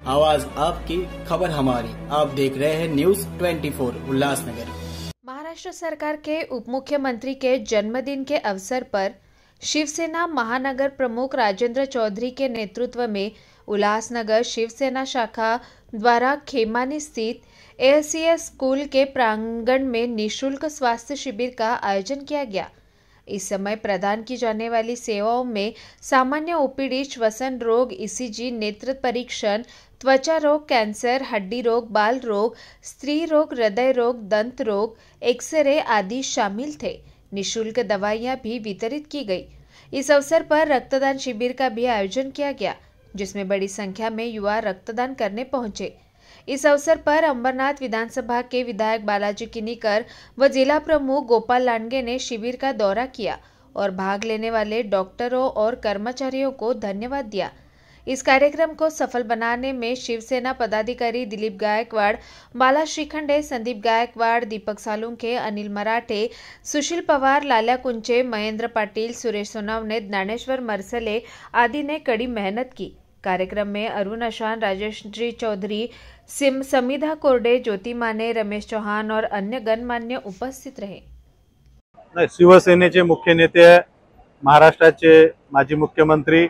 आवाज आपकी, खबर हमारी। आप देख रहे हैं न्यूज 24 उल्लासनगर। महाराष्ट्र सरकार के उप मुख्यमंत्री के जन्मदिन के अवसर पर शिवसेना महानगर प्रमुख राजेंद्र चौधरी के नेतृत्व में उल्लासनगर शिवसेना शाखा द्वारा खेमानी स्थित एएससीएस स्कूल के प्रांगण में निःशुल्क स्वास्थ्य शिविर का आयोजन किया गया। इस समय प्रदान की जाने वाली सेवाओं में सामान्य ओपीडी, श्वसन रोग, ईसीजी, नेत्र परीक्षण, त्वचा रोग, कैंसर, हड्डी रोग, बाल रोग, स्त्री रोग, हृदय रोग, दंत रोग, एक्सरे आदि शामिल थे। निःशुल्क दवाइयां भी वितरित की गई। इस अवसर पर रक्तदान शिविर का भी आयोजन किया गया, जिसमें बड़ी संख्या में युवा रक्तदान करने पहुंचे। इस अवसर पर अंबरनाथ विधानसभा के विधायक बालाजी किनीकर व जिला प्रमुख गोपाल लांडगे ने शिविर का दौरा किया और भाग लेने वाले डॉक्टरों और कर्मचारियों को धन्यवाद दिया। इस कार्यक्रम को सफल बनाने में शिवसेना पदाधिकारी दिलीप गायकवाड़, बाला श्रीखंडे, संदीप गायकवाड़, दीपक सालुंखे, अनिल मराठे, सुशील पवार, लाल्या कुंचे, महेंद्र पाटिल, सुरेश सोनावणे, ज्ञानेश्वर मरसले आदि ने कड़ी मेहनत की। कार्यक्रम में अरुण अशान, राजेश जी चौधरी, समिधा कोरडे, ज्योति माने, रमेश चौहान और अन्य गणमान्य उपस्थित रहे। शिवसेनेचे मुख्य नेते, महाराष्ट्राचे माजी मुख्यमंत्री,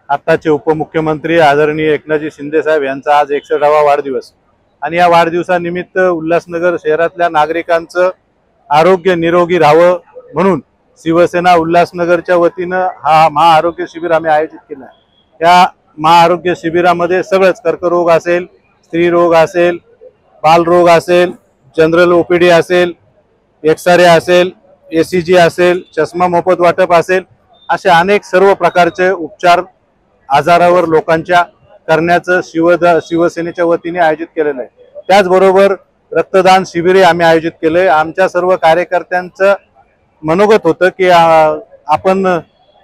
आताचे उपमुख्यमंत्री आदरणीय एकनाथजी शिंदे साहेब यांचा आज 61वा वाढदिवस आणि या वाढदिवसानिमित्त उल्हासनगर शहरातल्या नागरिकांचं आरोग्य निरोगी राहावं म्हणून शिवसेना उल्हासनगरच्या वतीनं हा महाआरोग्य शिबिर आम्ही आयोजित केलं आहे। या महाआरोग्य शिबिरामध्ये सगळंच कर्करोग असेल, स्त्रीरोग असेल, बालरोग असेल, जनरल ओपीडी असेल, एक्सरे असेल, एसीजी असेल, चष्मा मोफत वाटप असेल, असे अनेक सर्व प्रकारचे उपचार आजारावर लोकांच्या करण्याचं शिवसेनेच्या वतीने आयोजित केलेलं आहे। त्याचबरोबर रक्तदान शिबिर आम्ही आयोजित केले। आमच्या सर्व कार्यकर्त्यांचं मनोगत होतं की आपण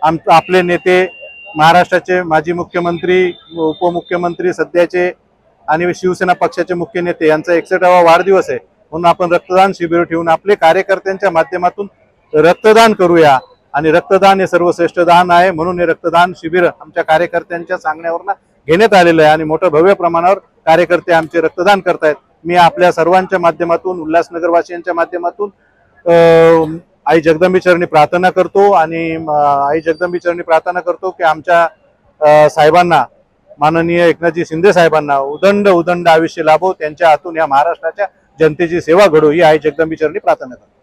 आपले नेते, महाराष्ट्राचे माजी मुख्यमंत्री, उपमुख्यमंत्री सध्याचे आणि शिवसेना पक्षाचे मुख्य नेते यांचा 61वा वाढदिवस आहे, म्हणून आपण रक्तदान शिबिर ठेवून आपले कार्यकर्त्यांच्या माध्यमातून रक्तदान करूया आणि रक्तदान हे सर्वश्रेष्ठ दान आहे, म्हणून हे रक्तदान शिबिर आमच्या कार्यकर्त्यांच्या सांगण्यावरून घेण्यात आलेलं आहे आणि मोठ्या भव्य प्रमाणावर कार्यकर्ते आमचे रक्तदान करतायत। मी आपल्या सर्वांच्या माध्यमातून, उल्हासनगरवासियांच्या माध्यमातून आई जगदंबे चरणी प्रार्थना करतो आणि आई जगदंबे चरणी प्रार्थना करतो की आमच्या साहेबांना, माननीय एकनाथजी शिंदे साहेबांना उदंड आयुष्य लाभो, त्यांच्या हातून या महाराष्ट्राच्या जनतेची सेवा घडो, ही आई जगदंबे चरणी प्रार्थना करतो।